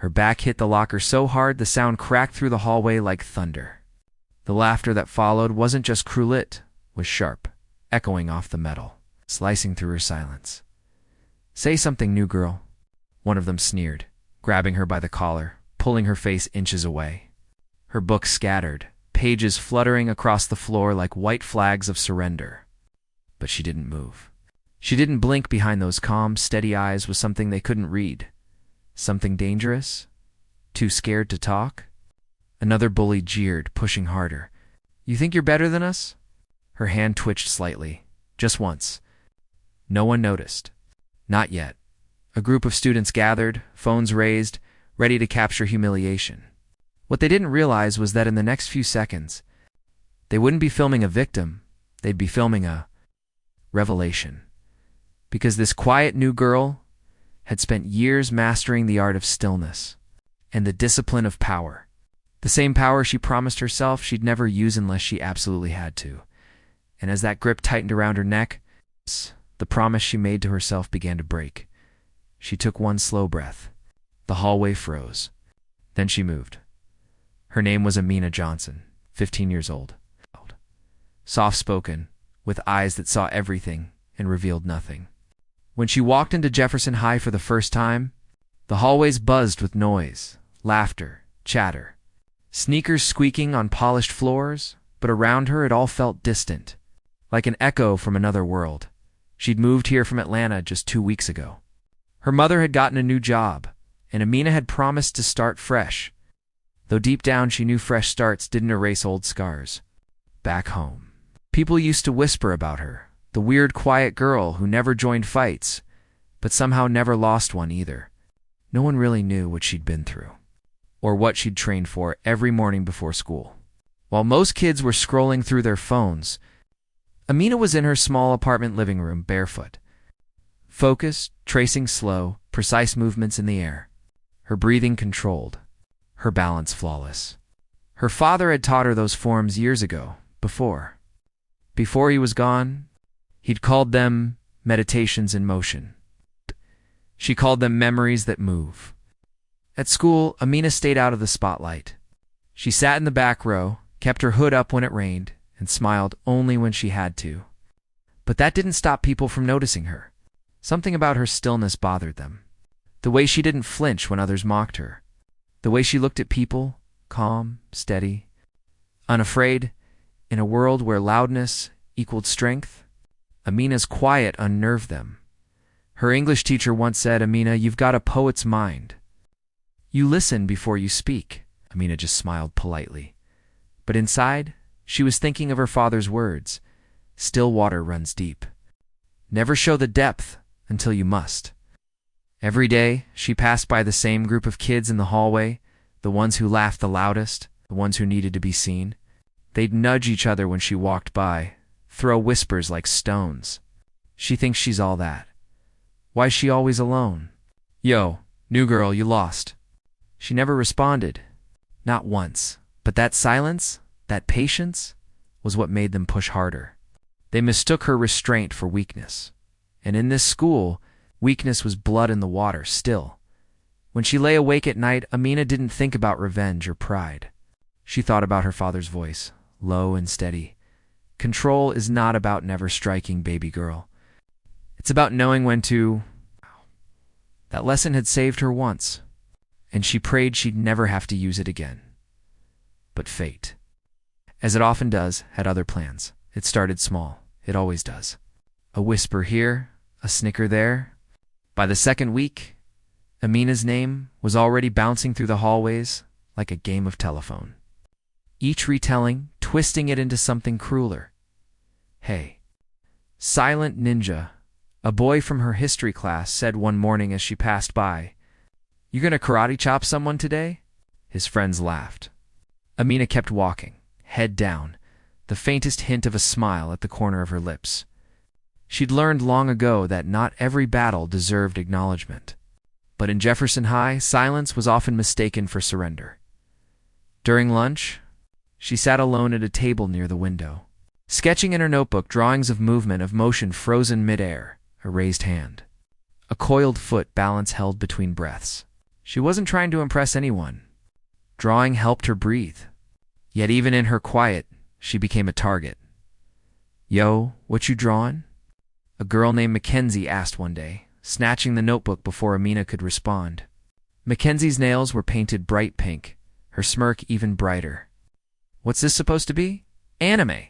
Her back hit the locker so hard the sound cracked through the hallway like thunder. The laughter that followed wasn't just cruel, it was sharp, echoing off the metal, slicing through her silence. "Say something, new girl," one of them sneered, grabbing her by the collar, pulling her face inches away. Her book scattered, pages fluttering across the floor like white flags of surrender. But she didn't move. She didn't blink. Behind those calm, steady eyes was something they couldn't read. Something dangerous? Too scared to talk? Another bully jeered, pushing harder. "You think you're better than us?" Her hand twitched slightly, just once. No one noticed. Not yet. A group of students gathered, phones raised, ready to capture humiliation. What they didn't realize was that in the next few seconds, they wouldn't be filming a victim, they'd be filming a revelation. Because this quiet new girl had spent years mastering the art of stillness and the discipline of power. The same power she promised herself she'd never use unless she absolutely had to. And as that grip tightened around her neck, the promise she made to herself began to break. She took one slow breath. The hallway froze. Then she moved. Her name was Amina Johnson, 15 years old. Soft-spoken, with eyes that saw everything and revealed nothing. When she walked into Jefferson High for the first time, the hallways buzzed with noise, laughter, chatter. Sneakers squeaking on polished floors, but around her it all felt distant, like an echo from another world. She'd moved here from Atlanta just 2 weeks ago. Her mother had gotten a new job, and Amina had promised to start fresh, though deep down she knew fresh starts didn't erase old scars. Back home, people used to whisper about her, the weird quiet girl who never joined fights, but somehow never lost one either. No one really knew what she'd been through, or what she'd trained for every morning before school. While most kids were scrolling through their phones, Amina was in her small apartment living room, barefoot. Focused, tracing slow, precise movements in the air. Her breathing controlled, her balance flawless. Her father had taught her those forms years ago, before. Before he was gone, he'd called them meditations in motion. She called them memories that move. At school, Amina stayed out of the spotlight. She sat in the back row, kept her hood up when it rained, and smiled only when she had to. But that didn't stop people from noticing her. Something about her stillness bothered them. The way she didn't flinch when others mocked her. The way she looked at people, calm, steady, unafraid, in a world where loudness equaled strength. Amina's quiet unnerved them. Her English teacher once said, "Amina, you've got a poet's mind. You listen before you speak." Amina just smiled politely. But inside, she was thinking of her father's words. Still water runs deep. Never show the depth until you must. Every day, she passed by the same group of kids in the hallway, the ones who laughed the loudest, the ones who needed to be seen. They'd nudge each other when she walked by, throw whispers like stones. She thinks she's all that. Why's she always alone? "Yo, new girl, you lost." She never responded. Not once. But that silence, that patience, was what made them push harder. They mistook her restraint for weakness. And in this school, weakness was blood in the water still. When she lay awake at night, Amina didn't think about revenge or pride. She thought about her father's voice, low and steady. Control is not about never striking, baby girl. It's about knowing when to... That lesson had saved her once, and she prayed she'd never have to use it again. But fate, as it often does, had other plans. It started small. It always does. A whisper here, a snicker there. By the second week, Amina's name was already bouncing through the hallways like a game of telephone. Each retelling, twisting it into something crueler. "Hey, silent ninja," a boy from her history class said one morning as she passed by. "You gonna karate chop someone today?" His friends laughed. Amina kept walking, head down, the faintest hint of a smile at the corner of her lips. She'd learned long ago that not every battle deserved acknowledgement. But in Jefferson High, silence was often mistaken for surrender. During lunch, she sat alone at a table near the window, sketching in her notebook drawings of movement, of motion frozen midair, a raised hand, a coiled foot, balance held between breaths. She wasn't trying to impress anyone. Drawing helped her breathe. Yet even in her quiet, she became a target. "Yo, what you drawing?" a girl named Mackenzie asked one day, snatching the notebook before Amina could respond. Mackenzie's nails were painted bright pink, her smirk even brighter. "What's this supposed to be?" "Anime."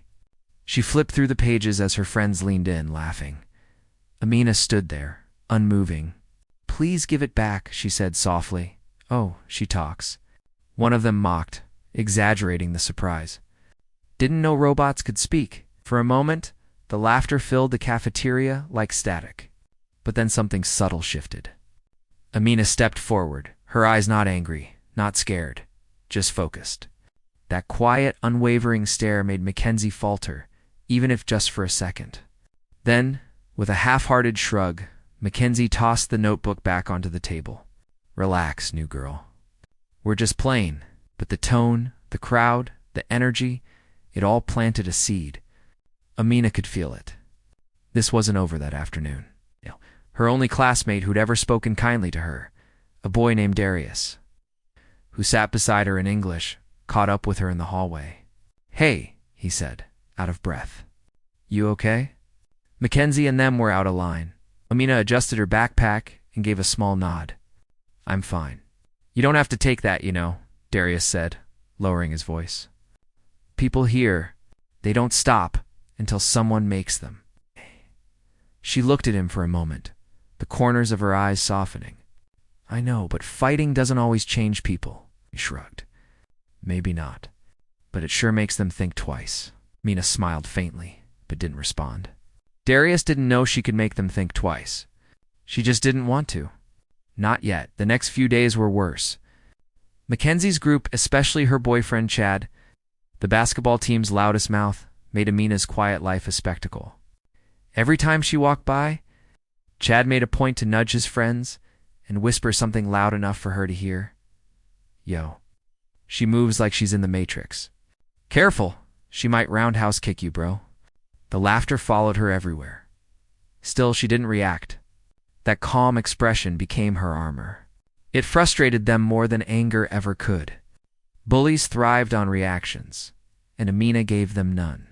She flipped through the pages as her friends leaned in, laughing. Amina stood there, unmoving. "Please give it back," she said softly. "Oh, she talks." One of them mocked, exaggerating the surprise. "Didn't know robots could speak." For a moment, the laughter filled the cafeteria like static. But then something subtle shifted. Amina stepped forward, her eyes not angry, not scared, just focused. That quiet, unwavering stare made Mackenzie falter, even if just for a second. Then, with a half-hearted shrug, Mackenzie tossed the notebook back onto the table. "Relax, new girl. We're just playing." But the tone, the crowd, the energy, it all planted a seed. Amina could feel it. This wasn't over that afternoon. Her only classmate who'd ever spoken kindly to her, a boy named Darius, who sat beside her in English, caught up with her in the hallway. "Hey," he said, out of breath. "You okay?" Mackenzie and them were out of line. Amina adjusted her backpack and gave a small nod. "I'm fine." "You don't have to take that, you know," Darius said, lowering his voice. "People here, they don't stop until someone makes them." She looked at him for a moment, the corners of her eyes softening. "I know, but fighting doesn't always change people," he shrugged. "Maybe not, but it sure makes them think twice." Mina smiled faintly, but didn't respond. Darius didn't know she could make them think twice. She just didn't want to. Not yet. The next few days were worse. Mackenzie's group, especially her boyfriend Chad, the basketball team's loudest mouth, made Amina's quiet life a spectacle. Every time she walked by, Chad made a point to nudge his friends and whisper something loud enough for her to hear. "Yo, she moves like she's in the Matrix. Careful, she might roundhouse kick you, bro." The laughter followed her everywhere. Still, she didn't react. That calm expression became her armor. It frustrated them more than anger ever could. Bullies thrived on reactions, and Amina gave them none.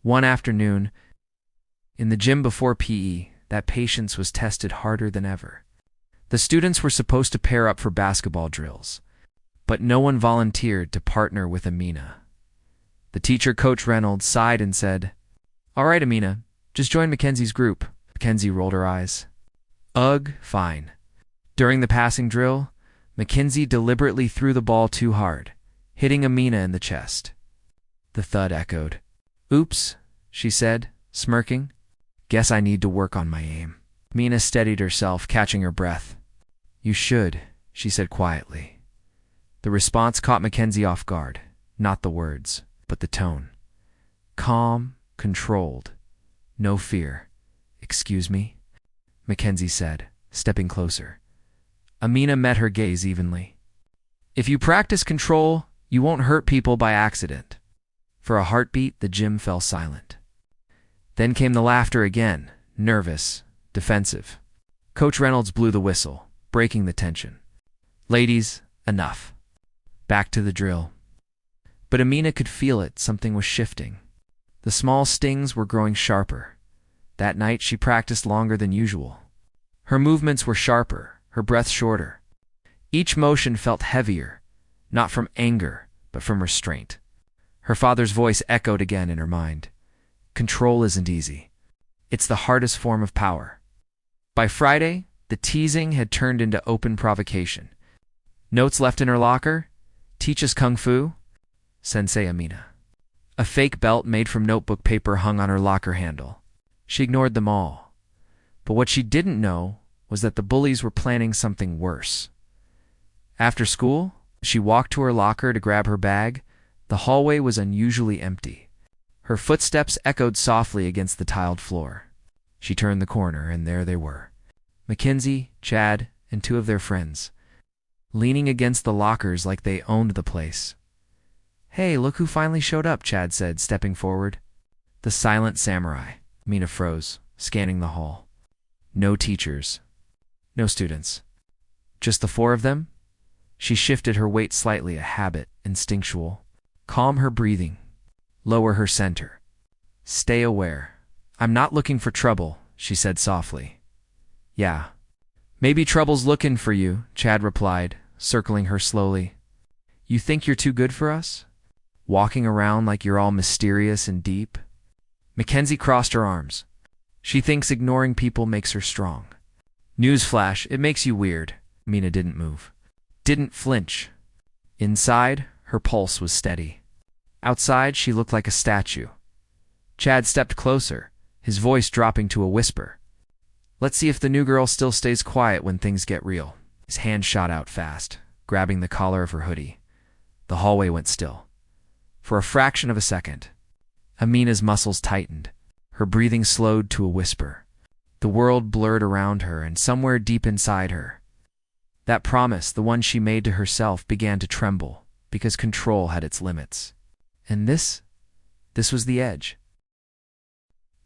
One afternoon, in the gym before PE, that patience was tested harder than ever. The students were supposed to pair up for basketball drills, but no one volunteered to partner with Amina. The teacher, Coach Reynolds, sighed and said, "All right, Amina, just join Mackenzie's group." Mackenzie rolled her eyes. "Ugh, fine." During the passing drill, Mackenzie deliberately threw the ball too hard, hitting Amina in the chest. The thud echoed. "Oops," she said, smirking. "Guess I need to work on my aim." Amina steadied herself, catching her breath. "You should," she said quietly. The response caught Mackenzie off guard, not the words, but the tone. Calm, controlled, no fear. "Excuse me?" Mackenzie said, stepping closer. Amina met her gaze evenly. "If you practice control, you won't hurt people by accident." For a heartbeat, the gym fell silent. Then came the laughter again, nervous, defensive. Coach Reynolds blew the whistle, breaking the tension. "Ladies, enough. Back to the drill." But Amina could feel it, something was shifting. The small stings were growing sharper. That night she practiced longer than usual. Her movements were sharper, her breath shorter. Each motion felt heavier, not from anger, but from restraint. Her father's voice echoed again in her mind. Control isn't easy. It's the hardest form of power. By Friday, the teasing had turned into open provocation. Notes left in her locker? "Teach us kung fu?" Sensei Amina. A fake belt made from notebook paper hung on her locker handle. She ignored them all. But what she didn't know was that the bullies were planning something worse. After school, she walked to her locker to grab her bag. The hallway was unusually empty. Her footsteps echoed softly against the tiled floor. She turned the corner, and there they were. Mackenzie, Chad, and two of their friends, leaning against the lockers like they owned the place. "Hey, look who finally showed up," Chad said, stepping forward. The silent samurai. Amina froze, scanning the hall. No teachers. No students. Just the four of them? She shifted her weight slightly, a habit, instinctual. Calm her breathing. Lower her center. Stay aware. I'm not looking for trouble, she said softly. Yeah. Maybe trouble's looking for you, Chad replied, circling her slowly. You think you're too good for us? Walking around like you're all mysterious and deep? Mackenzie crossed her arms. She thinks ignoring people makes her strong. Newsflash, it makes you weird. Amina didn't move. Didn't flinch. Inside, her pulse was steady. Outside, she looked like a statue. Chad stepped closer, his voice dropping to a whisper. Let's see if the new girl still stays quiet when things get real. His hand shot out fast, grabbing the collar of her hoodie. The hallway went still. For a fraction of a second, Amina's muscles tightened. Her breathing slowed to a whisper. The world blurred around her, and somewhere deep inside her, that promise, the one she made to herself, began to tremble, because control had its limits. And this was the edge.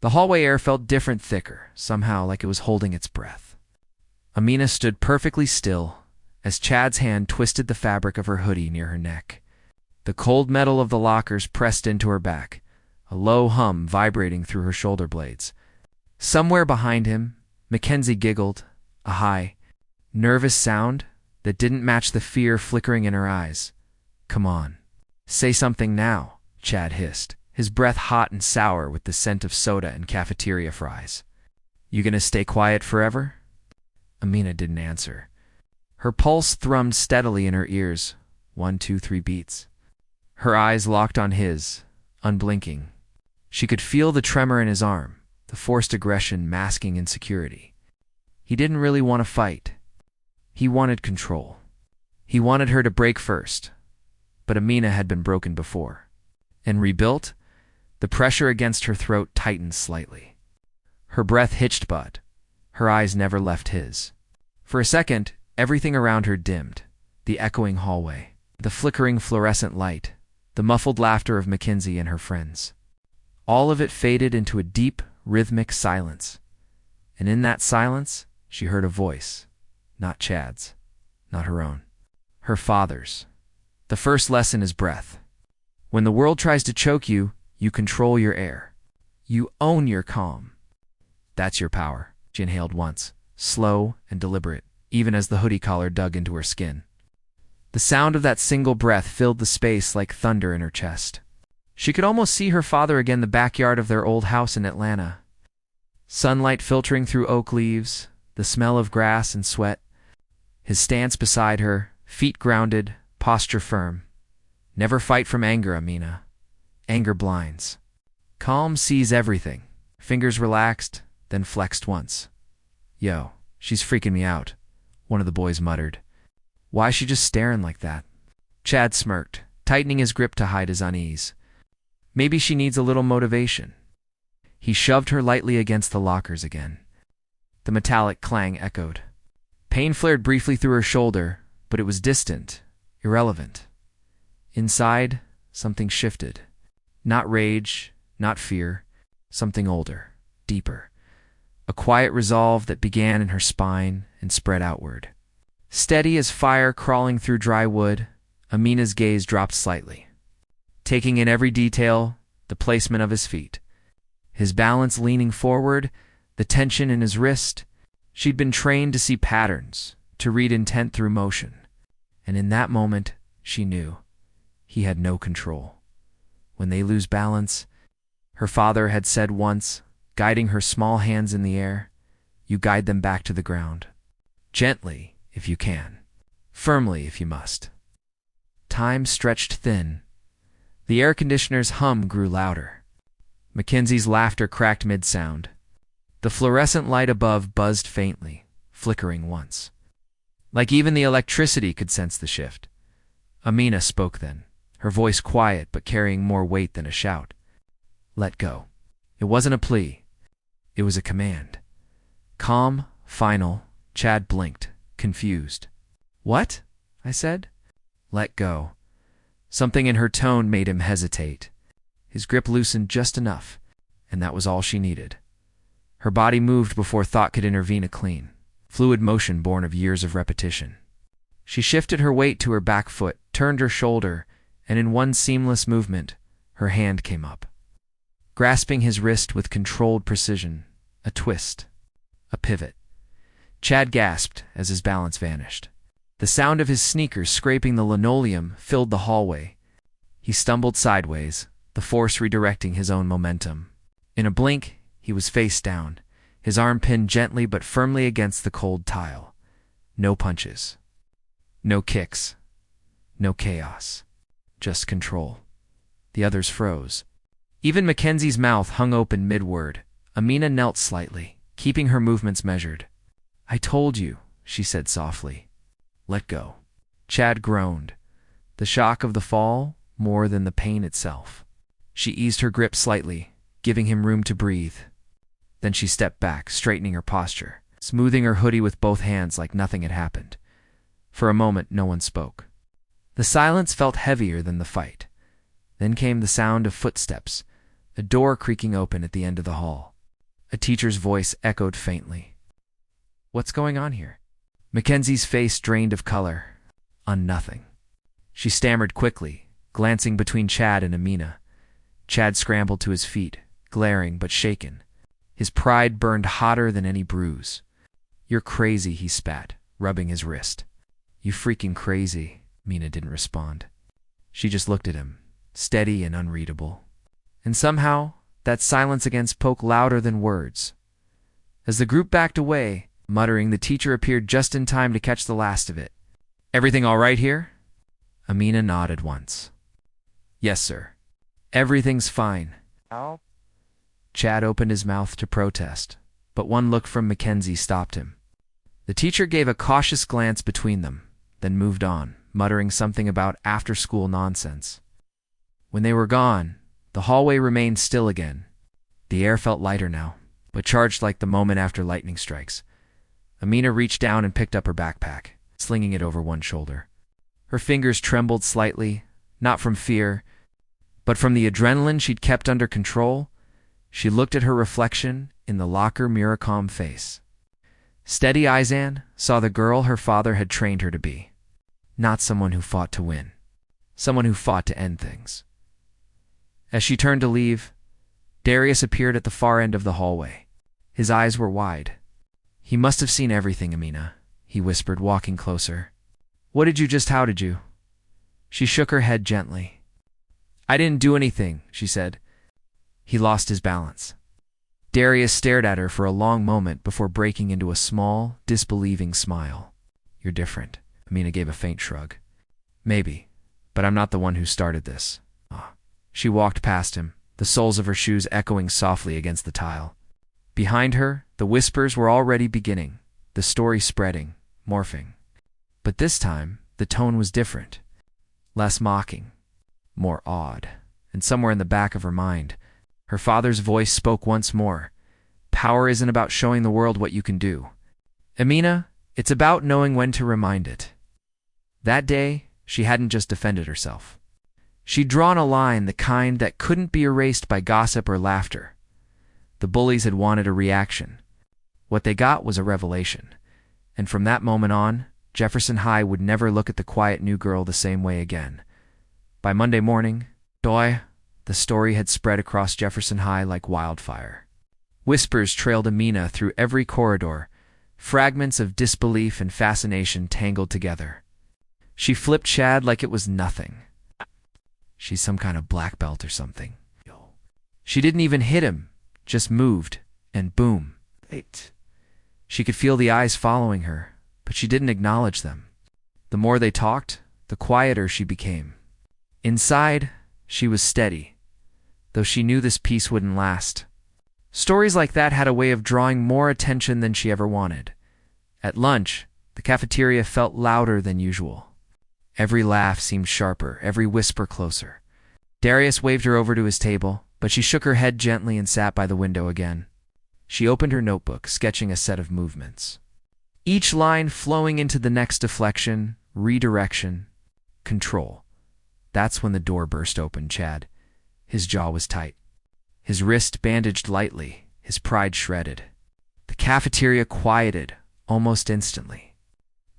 The hallway air felt different, thicker, somehow like it was holding its breath. Amina stood perfectly still as Chad's hand twisted the fabric of her hoodie near her neck. The cold metal of the lockers pressed into her back, a low hum vibrating through her shoulder blades. Somewhere behind him, Mackenzie giggled, a high, nervous sound that didn't match the fear flickering in her eyes. Come on. Say something now, Chad hissed, his breath hot and sour with the scent of soda and cafeteria fries. You gonna stay quiet forever? Amina didn't answer. Her pulse thrummed steadily in her ears, 1, 2, 3 beats. Her eyes locked on his, unblinking. She could feel the tremor in his arm, the forced aggression masking insecurity. He didn't really want to fight. He wanted control. He wanted her to break first. But Amina had been broken before. And rebuilt, the pressure against her throat tightened slightly. Her breath hitched, but her eyes never left his. For a second, everything around her dimmed. The echoing hallway, the flickering fluorescent light, the muffled laughter of Mackenzie and her friends. All of it faded into a deep, rhythmic silence. And in that silence, she heard a voice. Not Chad's. Not her own. Her father's. The first lesson is breath. When the world tries to choke you, you control your air. You own your calm. That's your power. She inhaled once, slow and deliberate, even as the hoodie collar dug into her skin. The sound of that single breath filled the space like thunder in her chest. She could almost see her father again, the backyard of their old house in Atlanta. Sunlight filtering through oak leaves, the smell of grass and sweat. His stance beside her, feet grounded, posture firm. Never fight from anger, Amina. Anger blinds. Calm sees everything. Fingers relaxed, then flexed once. Yo, she's freaking me out, one of the boys muttered. Why is she just staring like that? Chad smirked, tightening his grip to hide his unease. Maybe she needs a little motivation. He shoved her lightly against the lockers again. The metallic clang echoed. Pain flared briefly through her shoulder, but it was distant, irrelevant. Inside, something shifted. Not rage, not fear, something older, deeper. A quiet resolve that began in her spine and spread outward. Steady as fire crawling through dry wood, Amina's gaze dropped slightly. Taking in every detail, the placement of his feet, his balance leaning forward, the tension in his wrist. She'd been trained to see patterns, to read intent through motion. And in that moment, she knew he had no control. When they lose balance, her father had said once, guiding her small hands in the air, you guide them back to the ground. Gently, if you can. Firmly, if you must. Time stretched thin. The air conditioner's hum grew louder. Mackenzie's laughter cracked mid-sound. The fluorescent light above buzzed faintly, flickering once. Like even the electricity could sense the shift. Amina spoke then, her voice quiet but carrying more weight than a shout. Let go. It wasn't a plea. It was a command. Calm, final. Chad blinked, confused. What? I said. Let go. Something in her tone made him hesitate. His grip loosened just enough, and that was all she needed. Her body moved before thought could intervene, a clean, fluid motion born of years of repetition. She shifted her weight to her back foot, turned her shoulder, and in one seamless movement, her hand came up, grasping his wrist with controlled precision. A twist. A pivot. Chad gasped as his balance vanished. The sound of his sneakers scraping the linoleum filled the hallway. He stumbled sideways, the force redirecting his own momentum. In a blink, he was face down, his arm pinned gently but firmly against the cold tile. No punches. No kicks. No chaos. Just control. The others froze. Even Mackenzie's mouth hung open mid-word. Amina knelt slightly, keeping her movements measured. "I told you," she said softly. "Let go." Chad groaned. The shock of the fall more than the pain itself. She eased her grip slightly, giving him room to breathe. Then she stepped back, straightening her posture, smoothing her hoodie with both hands like nothing had happened. For a moment, no one spoke. The silence felt heavier than the fight. Then came the sound of footsteps, a door creaking open at the end of the hall. A teacher's voice echoed faintly. "What's going on here?" Mackenzie's face drained of color. On nothing. She stammered quickly, glancing between Chad and Amina. Chad scrambled to his feet, glaring but shaken. His pride burned hotter than any bruise. "You're crazy," he spat, rubbing his wrist. "You freaking crazy." Amina didn't respond. She just looked at him, steady and unreadable. And somehow, that silence again spoke louder than words. As the group backed away, muttering, the teacher appeared just in time to catch the last of it. "Everything all right here?" Amina nodded once. "Yes, sir. Everything's fine." "Ow." Chad opened his mouth to protest, but one look from Mackenzie stopped him. The teacher gave a cautious glance between them, then moved on, muttering something about after-school nonsense. When they were gone, the hallway remained still again. The air felt lighter now, but charged like the moment after lightning strikes. Amina reached down and picked up her backpack, slinging it over one shoulder. Her fingers trembled slightly, not from fear, but from the adrenaline she'd kept under control. She looked at her reflection in the locker mirror-calm face. Steady Izan saw the girl her father had trained her to be. Not someone who fought to win. Someone who fought to end things. As she turned to leave, Darius appeared at the far end of the hallway. His eyes were wide. "He must have seen everything, Amina," he whispered, walking closer. How did you?" She shook her head gently. "I didn't do anything," she said. He lost his balance. Darius stared at her for a long moment before breaking into a small, disbelieving smile. "You're different." Amina gave a faint shrug. "Maybe, but I'm not the one who started this." She walked past him, the soles of her shoes echoing softly against the tile. Behind her, the whispers were already beginning, the story spreading, morphing. But this time, the tone was different. Less mocking, more awed. And somewhere in the back of her mind, her father's voice spoke once more. "Power isn't about showing the world what you can do. Amina, it's about knowing when to remind it." That day, she hadn't just defended herself. She'd drawn a line, the kind that couldn't be erased by gossip or laughter. The bullies had wanted a reaction. What they got was a revelation. And from that moment on, Jefferson High would never look at the quiet new girl the same way again. By Monday morning, the story had spread across Jefferson High like wildfire. Whispers trailed Amina through every corridor, fragments of disbelief and fascination tangled together. She flipped Chad like it was nothing. "She's some kind of black belt or something." She didn't even hit him, just moved, and boom. She could feel the eyes following her, but she didn't acknowledge them. The more they talked, the quieter she became. Inside, she was steady, though she knew this peace wouldn't last. Stories like that had a way of drawing more attention than she ever wanted. At lunch, the cafeteria felt louder than usual. Every laugh seemed sharper, every whisper closer. Darius waved her over to his table, but she shook her head gently and sat by the window again. She opened her notebook, sketching a set of movements. Each line flowing into the next deflection, redirection, control. That's when the door burst open. Chad. His jaw was tight. His wrist bandaged lightly, his pride shredded. The cafeteria quieted, almost instantly.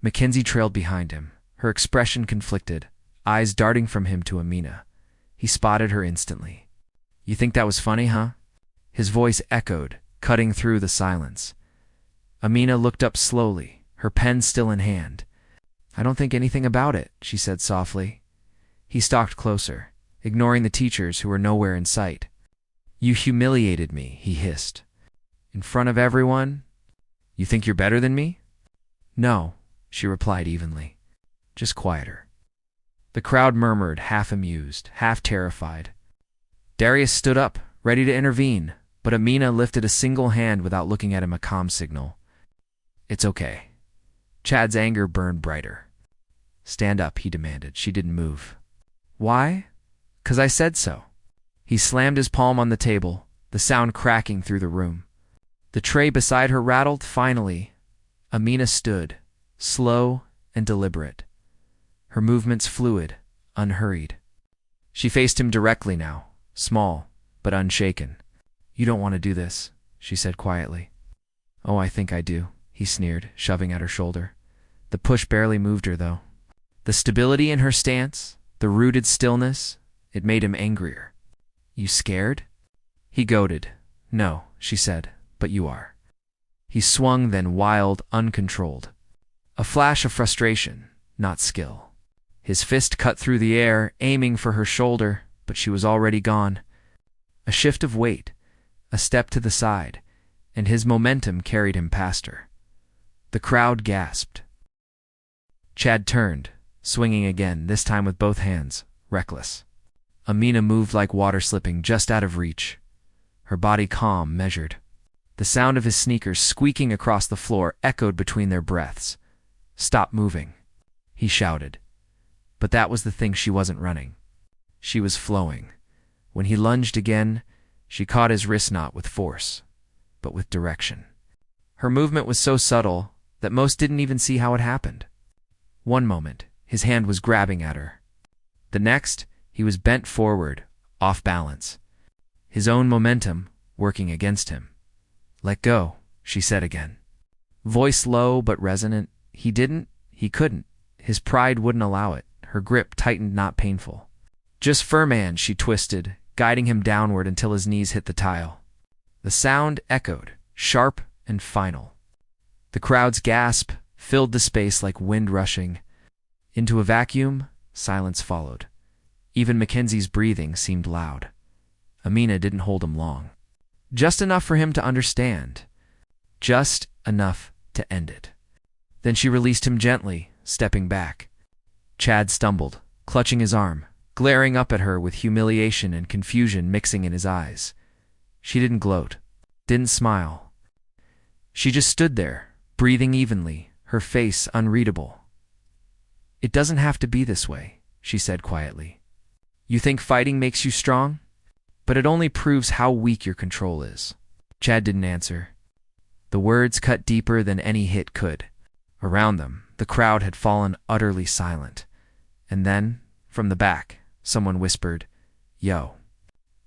Mackenzie trailed behind him, her expression conflicted, eyes darting from him to Amina. He spotted her instantly. "You think that was funny, huh?" His voice echoed, cutting through the silence. Amina looked up slowly, her pen still in hand. "I don't think anything about it," she said softly. He stalked closer, ignoring the teachers who were nowhere in sight. "You humiliated me," he hissed. "In front of everyone? You think you're better than me?" "No," she replied evenly. "Just quieter." The crowd murmured, half amused, half terrified. Darius stood up, ready to intervene, but Amina lifted a single hand without looking at him, a calm signal. "It's okay." Chad's anger burned brighter. "Stand up," he demanded. She didn't move. "Why?" "'Cause I said so." He slammed his palm on the table, the sound cracking through the room. The tray beside her rattled. Finally, Amina stood, slow and deliberate, her movements fluid, unhurried. She faced him directly now, small but unshaken. "You don't want to do this," she said quietly. "Oh, I think I do," he sneered, shoving at her shoulder. The push barely moved her, though. The stability in her stance, the rooted stillness, it made him angrier. "You scared?" He goaded. "No," she said, "but you are." He swung, then wild, uncontrolled. A flash of frustration, not skill. His fist cut through the air, aiming for her shoulder, but she was already gone. A shift of weight, a step to the side, and his momentum carried him past her. The crowd gasped. Chad turned, swinging again, this time with both hands, reckless. Amina moved like water slipping just out of reach, her body calm, measured. The sound of his sneakers squeaking across the floor echoed between their breaths. "Stop moving," he shouted. But that was the thing, she wasn't running. She was flowing. When he lunged again, she caught his wrist not with force, but with direction. Her movement was so subtle that most didn't even see how it happened. One moment, his hand was grabbing at her. The next, he was bent forward, off balance, his own momentum working against him. "Let go," she said again. Voice low but resonant. He couldn't. His pride wouldn't allow it. Her grip tightened, not painful. "Just Furman," she twisted, guiding him downward until his knees hit the tile. The sound echoed, sharp and final. The crowd's gasp filled the space like wind rushing. Into a vacuum, silence followed. Even Mackenzie's breathing seemed loud. Amina didn't hold him long. Just enough for him to understand. Just enough to end it. Then she released him gently, stepping back. Chad stumbled, clutching his arm, glaring up at her with humiliation and confusion mixing in his eyes. She didn't gloat, didn't smile. She just stood there, breathing evenly, her face unreadable. "It doesn't have to be this way," she said quietly. "You think fighting makes you strong? But it only proves how weak your control is." Chad didn't answer. The words cut deeper than any hit could. Around them, the crowd had fallen utterly silent. And then, from the back, someone whispered, "Yo."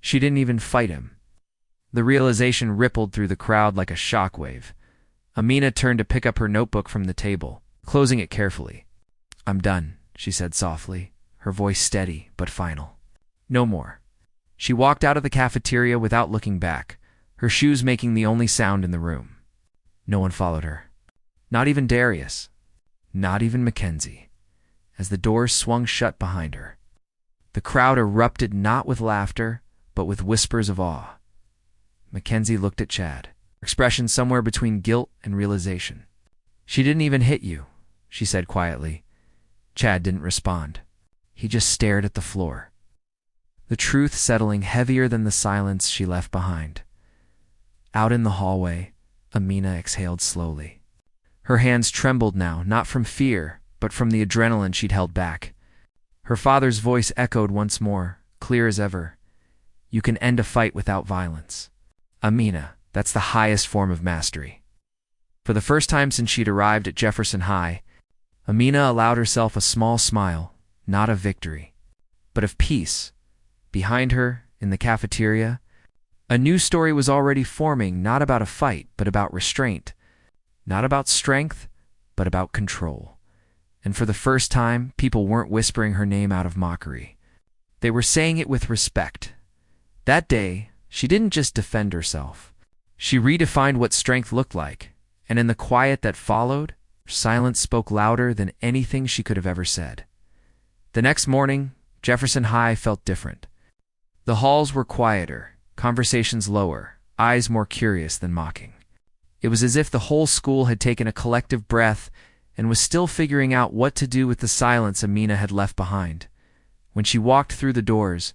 She didn't even fight him. The realization rippled through the crowd like a shockwave. Amina turned to pick up her notebook from the table, closing it carefully. "I'm done," she said softly, her voice steady but final. "No more." She walked out of the cafeteria without looking back, her shoes making the only sound in the room. No one followed her. Not even Darius. Not even Mackenzie. As the doors swung shut behind her, the crowd erupted not with laughter, but with whispers of awe. Mackenzie looked at Chad, expression somewhere between guilt and realization. "She didn't even hit you," she said quietly. Chad didn't respond. He just stared at the floor, the truth settling heavier than the silence she left behind. Out in the hallway, Amina exhaled slowly. Her hands trembled now, not from fear, but from the adrenaline she'd held back. Her father's voice echoed once more, clear as ever. "You can end a fight without violence. Amina, that's the highest form of mastery." For the first time since she'd arrived at Jefferson High, Amina allowed herself a small smile, not of victory, but of peace. Behind her, in the cafeteria, a new story was already forming, not about a fight, but about restraint. Not about strength, but about control. And for the first time, people weren't whispering her name out of mockery. They were saying it with respect. That day, she didn't just defend herself. She redefined what strength looked like, and in the quiet that followed, silence spoke louder than anything she could have ever said. The next morning, Jefferson High felt different. The halls were quieter, conversations lower, eyes more curious than mocking. It was as if the whole school had taken a collective breath and was still figuring out what to do with the silence Amina had left behind. When she walked through the doors,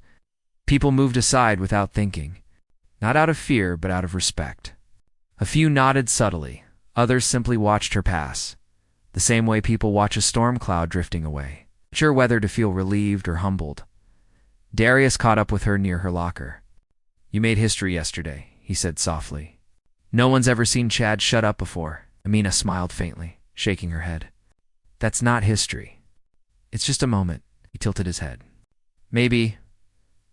people moved aside without thinking, not out of fear but out of respect. A few nodded subtly, others simply watched her pass, the same way people watch a storm cloud drifting away, sure whether to feel relieved or humbled. Darius caught up with her near her locker. "You made history yesterday," he said softly. "No one's ever seen Chad shut up before." Amina smiled faintly, shaking her head. "That's not history. It's just a moment." He tilted his head. "Maybe,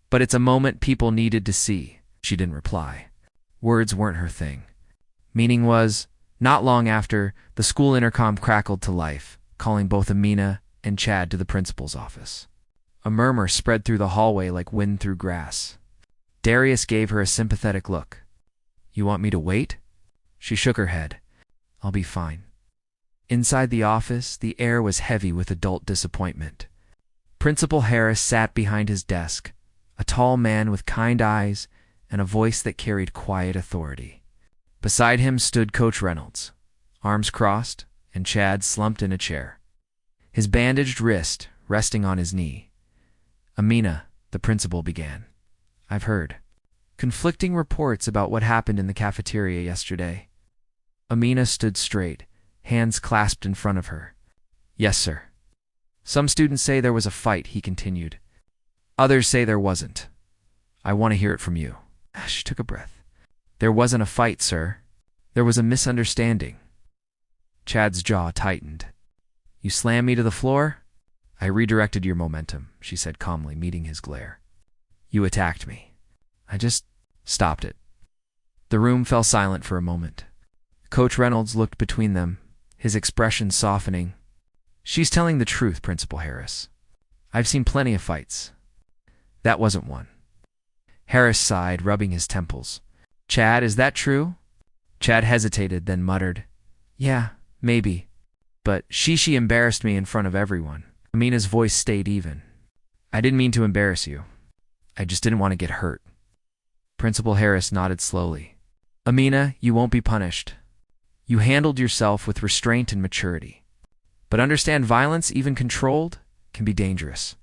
but it's a moment people needed to see." She didn't reply. Words weren't her thing. Meaning was, not long after, the school intercom crackled to life, calling both Amina and Chad to the principal's office. A murmur spread through the hallway like wind through grass. Darius gave her a sympathetic look. "You want me to wait?" She shook her head. "I'll be fine." Inside the office, the air was heavy with adult disappointment. Principal Harris sat behind his desk, a tall man with kind eyes and a voice that carried quiet authority. Beside him stood Coach Reynolds, arms crossed, and Chad slumped in a chair, his bandaged wrist resting on his knee. "Amina," the principal began, "I've heard conflicting reports about what happened in the cafeteria yesterday." Amina stood straight, hands clasped in front of her. "Yes, sir. Some students say there was a fight," he continued. "Others say there wasn't. I want to hear it from you." She took a breath. "There wasn't a fight, sir. There was a misunderstanding." Chad's jaw tightened. "You slammed me to the floor?" "I redirected your momentum," she said calmly, meeting his glare. "You attacked me. I just stopped it." The room fell silent for a moment. Coach Reynolds looked between them, his expression softening. "She's telling the truth, Principal Harris. I've seen plenty of fights. That wasn't one." Harris sighed, rubbing his temples. "Chad, is that true?" Chad hesitated, then muttered, "Yeah, maybe. But she embarrassed me in front of everyone." Amina's voice stayed even. "I didn't mean to embarrass you. I just didn't want to get hurt." Principal Harris nodded slowly. "Amina, you won't be punished. You handled yourself with restraint and maturity. But understand, violence, even controlled, can be dangerous."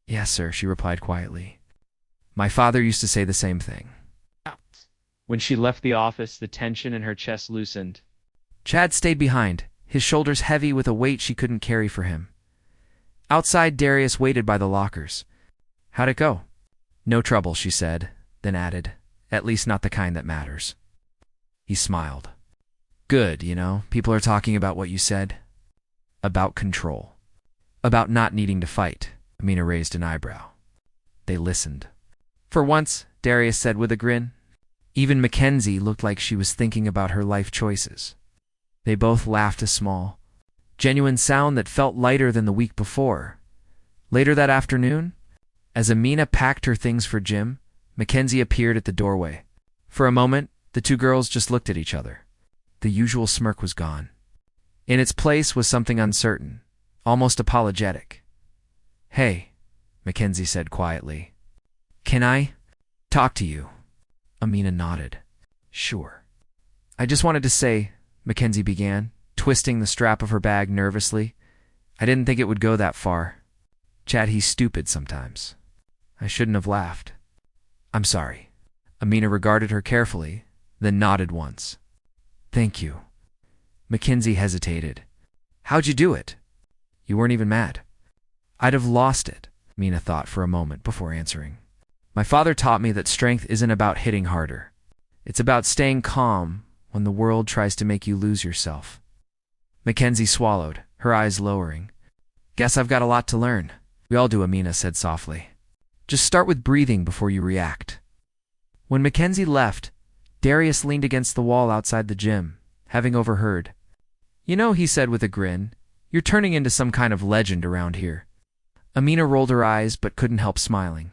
"Yes, sir," she replied quietly. "My father used to say the same thing." When she left the office, the tension in her chest loosened. Chad stayed behind, his shoulders heavy with a weight she couldn't carry for him. Outside, Darius waited by the lockers. "How'd it go?" "No trouble," she said, then added, "At least not the kind that matters." He smiled. "Good, people are talking about what you said." "About control. About not needing to fight." Amina raised an eyebrow. They listened. "For once," Darius said with a grin. Even Mackenzie looked like she was thinking about her life choices. They both laughed a small, genuine sound that felt lighter than the week before. Later that afternoon, as Amina packed her things for gym, Mackenzie appeared at the doorway. For a moment, the two girls just looked at each other. The usual smirk was gone. In its place was something uncertain, almost apologetic. "Hey," Mackenzie said quietly. "Can I talk to you?" Amina nodded. "Sure." "I just wanted to say," Mackenzie began, twisting the strap of her bag nervously, "I didn't think it would go that far. Chad, he's stupid sometimes. I shouldn't have laughed. I'm sorry." Amina regarded her carefully, then nodded once. "Thank you." Mackenzie hesitated. "How'd you do it? You weren't even mad." "I'd have lost it," Amina thought for a moment before answering. "My father taught me that strength isn't about hitting harder. It's about staying calm when the world tries to make you lose yourself." Mackenzie swallowed, her eyes lowering. "Guess I've got a lot to learn." "We all do," Amina said softly. "Just start with breathing before you react." When Mackenzie left, Darius leaned against the wall outside the gym, having overheard. "He said with a grin, You're turning into some kind of legend around here." Amina rolled her eyes but couldn't help smiling.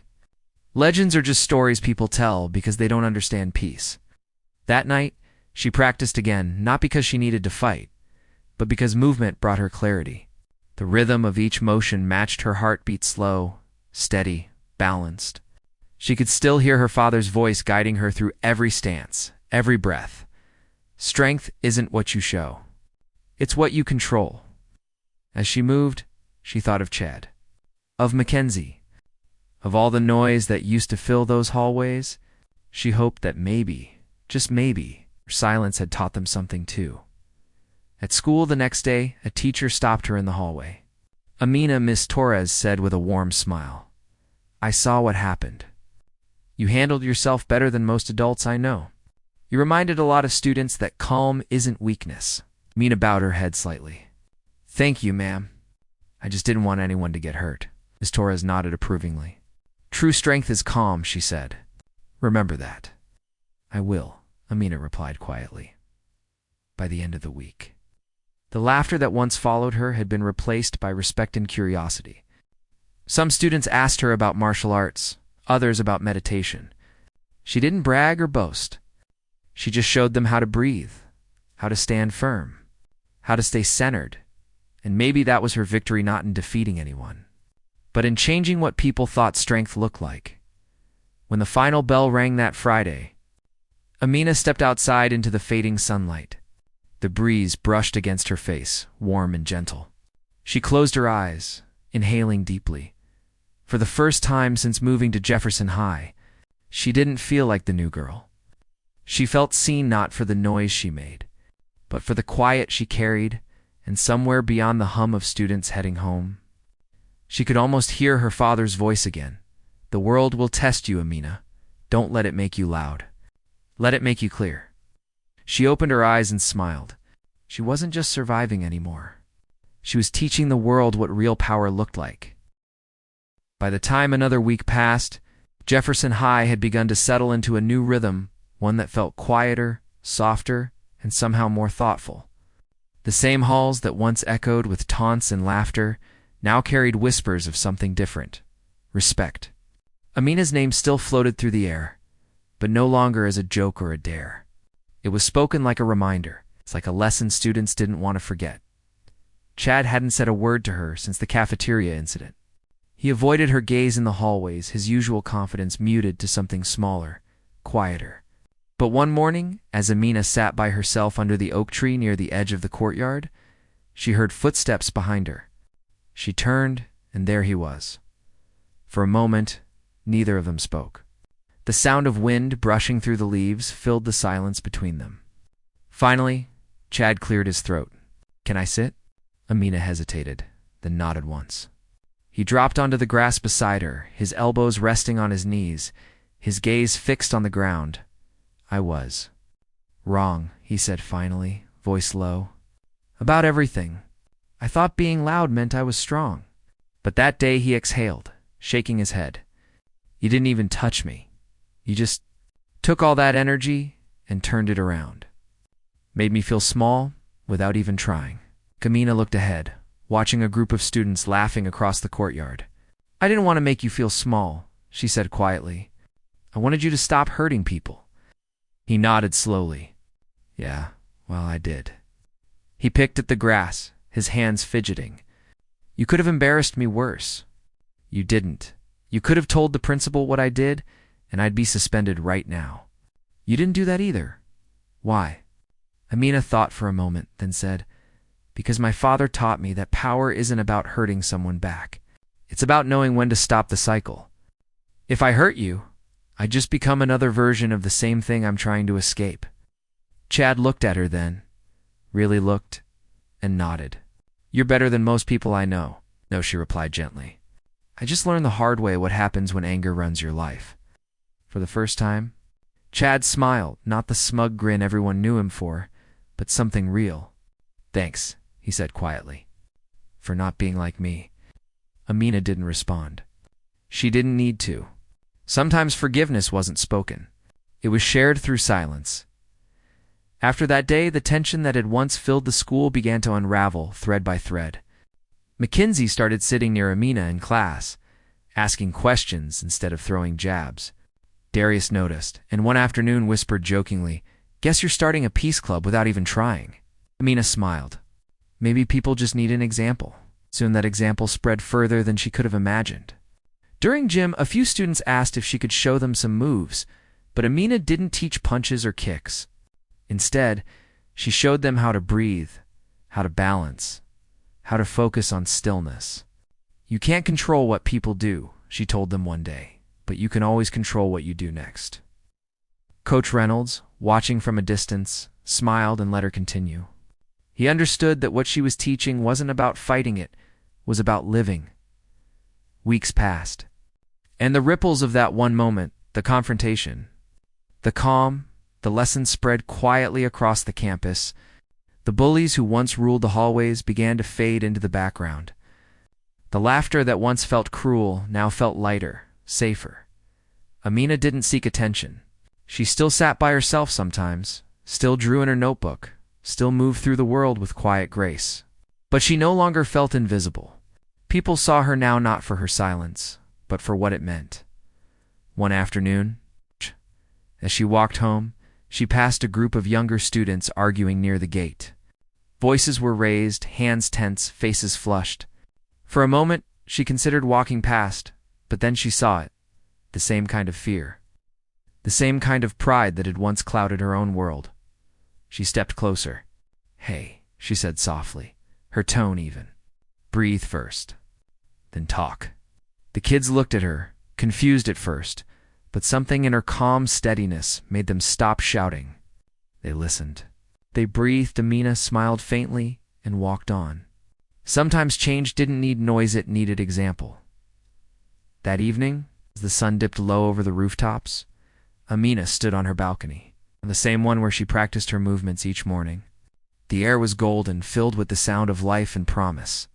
Legends are just stories people tell because they don't understand peace. That night, she practiced again, not because she needed to fight, but because movement brought her clarity. The rhythm of each motion matched her heartbeat, slow, steady, balanced. She could still hear her father's voice guiding her through every stance, every breath. Strength isn't what you show. It's what you control. As she moved, she thought of Chad, of Mackenzie, of all the noise that used to fill those hallways. She hoped that maybe, just maybe, her silence had taught them something too. At school the next day, a teacher stopped her in the hallway. "Amina," Miss Torres said with a warm smile, "I saw what happened. You handled yourself better than most adults I know. You reminded a lot of students that calm isn't weakness." Amina bowed her head slightly. "Thank you, ma'am. I just didn't want anyone to get hurt." Miss Torres nodded approvingly. "True strength is calm," she said. "Remember that." "I will," Amina replied quietly. By the end of the week, the laughter that once followed her had been replaced by respect and curiosity. Some students asked her about martial arts, others about meditation. She didn't brag or boast. She just showed them how to breathe, how to stand firm, how to stay centered, and maybe that was her victory, not in defeating anyone, but in changing what people thought strength looked like. When the final bell rang that Friday, Amina stepped outside into the fading sunlight. The breeze brushed against her face, warm and gentle. She closed her eyes, inhaling deeply. For the first time since moving to Jefferson High, she didn't feel like the new girl. She felt seen, not for the noise she made, but for the quiet she carried, and somewhere beyond the hum of students heading home, she could almost hear her father's voice again. "The world will test you, Amina. Don't let it make you loud. Let it make you clear." She opened her eyes and smiled. She wasn't just surviving anymore. She was teaching the world what real power looked like. By the time another week passed, Jefferson High had begun to settle into a new rhythm, one that felt quieter, softer, and somehow more thoughtful. The same halls that once echoed with taunts and laughter now carried whispers of something different: respect. Amina's name still floated through the air, but no longer as a joke or a dare. It was spoken like a reminder. It's like a lesson students didn't want to forget. Chad hadn't said a word to her since the cafeteria incident. He avoided her gaze in the hallways, his usual confidence muted to something smaller, quieter. But one morning, as Amina sat by herself under the oak tree near the edge of the courtyard, she heard footsteps behind her. She turned, and there he was. For a moment, neither of them spoke. The sound of wind brushing through the leaves filled the silence between them. Finally, Chad cleared his throat. "Can I sit?" Amina hesitated, then nodded once. He dropped onto the grass beside her, his elbows resting on his knees, his gaze fixed on the ground. "I was wrong," he said finally, voice low. "About everything. I thought being loud meant I was strong." But that day he exhaled, shaking his head. "You didn't even touch me. You just took all that energy and turned it around. Made me feel small without even trying." Amina looked ahead, watching a group of students laughing across the courtyard. "I didn't want to make you feel small," she said quietly. "I wanted you to stop hurting people." He nodded slowly. "Yeah, well, I did." He picked at the grass, his hands fidgeting. "You could have embarrassed me worse. You didn't. You could have told the principal what I did, and I'd be suspended right now. You didn't do that either. Why?" Amina thought for a moment, then said, "Because my father taught me that power isn't about hurting someone back. It's about knowing when to stop the cycle. If I hurt you, I just become another version of the same thing I'm trying to escape." Chad looked at her then, really looked, and nodded. "You're better than most people I know." "No," she replied gently. "I just learned the hard way what happens when anger runs your life." For the first time, Chad smiled, not the smug grin everyone knew him for, but something real. "Thanks," he said quietly, "for not being like me." Amina didn't respond. She didn't need to. Sometimes forgiveness wasn't spoken. It was shared through silence. After that day, the tension that had once filled the school began to unravel, thread by thread. Mackenzie started sitting near Amina in class, asking questions instead of throwing jabs. Darius noticed, and one afternoon whispered jokingly, "Guess you're starting a peace club without even trying." Amina smiled. Maybe people just need an example. Soon that example spread further than she could have imagined. During gym, a few students asked if she could show them some moves, but Amina didn't teach punches or kicks. Instead, she showed them how to breathe, how to balance, how to focus on stillness. "You can't control what people do," she told them one day, "but you can always control what you do next." Coach Reynolds, watching from a distance, smiled and let her continue. He understood that what she was teaching wasn't about fighting, it was about living. Weeks passed, and the ripples of that one moment, the confrontation, the calm, the lesson spread quietly across the campus. The bullies who once ruled the hallways began to fade into the background. The laughter that once felt cruel now felt lighter, safer. Amina didn't seek attention. She still sat by herself sometimes, still drew in her notebook, still moved through the world with quiet grace. But she no longer felt invisible. People saw her now not for her silence, but for what it meant. One afternoon, as she walked home, she passed a group of younger students arguing near the gate. Voices were raised, hands tense, faces flushed. For a moment, she considered walking past, but then she saw it, the same kind of fear, the same kind of pride that had once clouded her own world. She stepped closer. "Hey," she said softly, her tone even. "Breathe first, then talk." The kids looked at her, confused at first, but something in her calm steadiness made them stop shouting. They listened. They breathed. Amina smiled faintly and walked on. Sometimes change didn't need noise, it needed example. That evening, as the sun dipped low over the rooftops, Amina stood on her balcony, the same one where she practiced her movements each morning. The air was golden, filled with the sound of life and promise.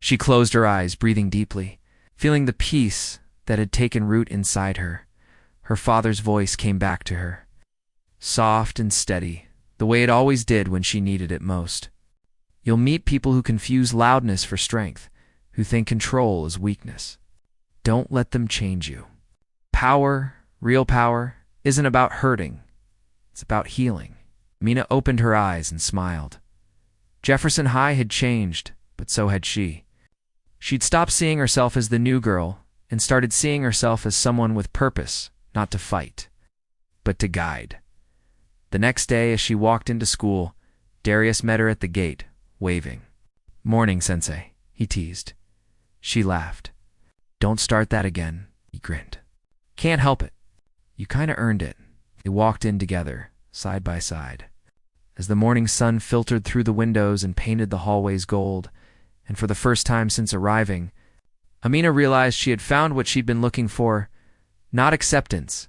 She closed her eyes, breathing deeply, feeling the peace that had taken root inside her. Her father's voice came back to her, soft and steady, the way it always did when she needed it most. "You'll meet people who confuse loudness for strength, who think control is weakness. Don't let them change you. Power, real power, isn't about hurting. It's about healing." Amina opened her eyes and smiled. Jefferson High had changed, but so had she. She'd stopped seeing herself as the new girl and started seeing herself as someone with purpose, not to fight, but to guide. The next day, as she walked into school, Darius met her at the gate, waving. "Morning, Sensei," he teased. She laughed. "Don't start that again," he grinned. "Can't help it. You kinda earned it." They walked in together, side by side. As the morning sun filtered through the windows and painted the hallways gold, and for the first time since arriving, Amina realized she had found what she'd been looking for. Not acceptance,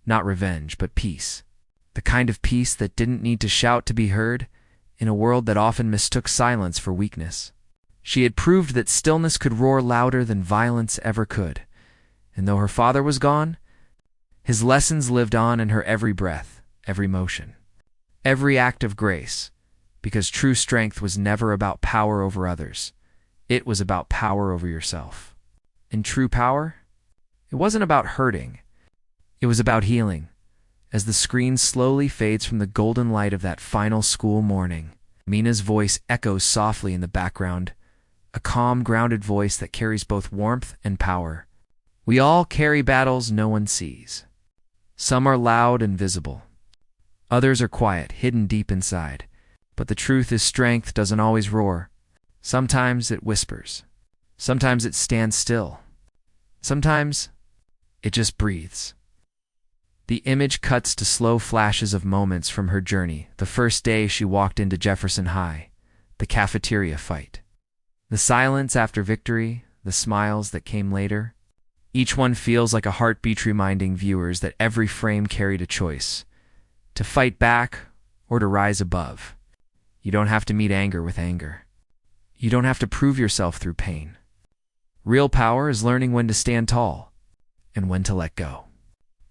not revenge, but peace. The kind of peace that didn't need to shout to be heard, in a world that often mistook silence for weakness. She had proved that stillness could roar louder than violence ever could. And though her father was gone, his lessons lived on in her every breath, every motion, every act of grace, because true strength was never about power over others. It was about power over yourself. And true power? It wasn't about hurting. It was about healing. As the screen slowly fades from the golden light of that final school morning, Amina's voice echoes softly in the background, a calm, grounded voice that carries both warmth and power. We all carry battles no one sees. Some are loud and visible. Others are quiet, hidden deep inside. But the truth is, strength doesn't always roar. Sometimes it whispers. Sometimes it stands still. Sometimes it just breathes. The image cuts to slow flashes of moments from her journey, the first day she walked into Jefferson High, the cafeteria fight. The silence after victory, the smiles that came later. Each one feels like a heartbeat reminding viewers that every frame carried a choice, to fight back or to rise above. You don't have to meet anger with anger. You don't have to prove yourself through pain. Real power is learning when to stand tall and when to let go.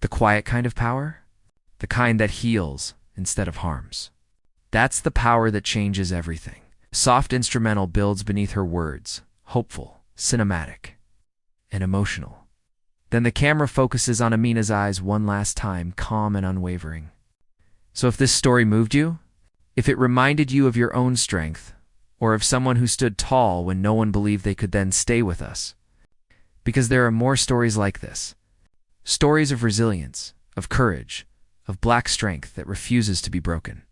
The quiet kind of power? The kind that heals instead of harms. That's the power that changes everything. A soft instrumental builds beneath her words, hopeful, cinematic, and emotional. Then the camera focuses on Amina's eyes one last time, calm and unwavering. So if this story moved you, if it reminded you of your own strength, or of someone who stood tall when no one believed they could then stay with us, because there are more stories like this. Stories of resilience, of courage, of black strength that refuses to be broken.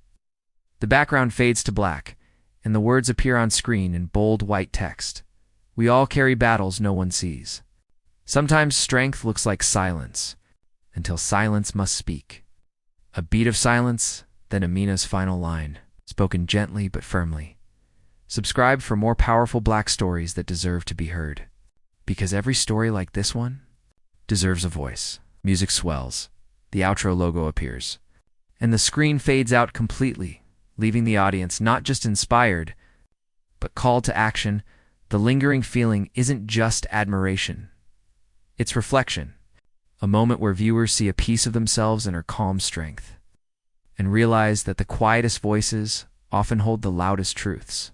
The background fades to black, and the words appear on screen in bold white text. We all carry battles no one sees. Sometimes strength looks like silence, until silence must speak. A beat of silence, then Amina's final line, spoken gently but firmly. Subscribe for more powerful black stories that deserve to be heard. Because every story like this one deserves a voice. Music swells, the outro logo appears, and the screen fades out completely, leaving the audience not just inspired, but called to action. The lingering feeling isn't just admiration. It's reflection, a moment where viewers see a piece of themselves in her calm strength, and realize that the quietest voices often hold the loudest truths.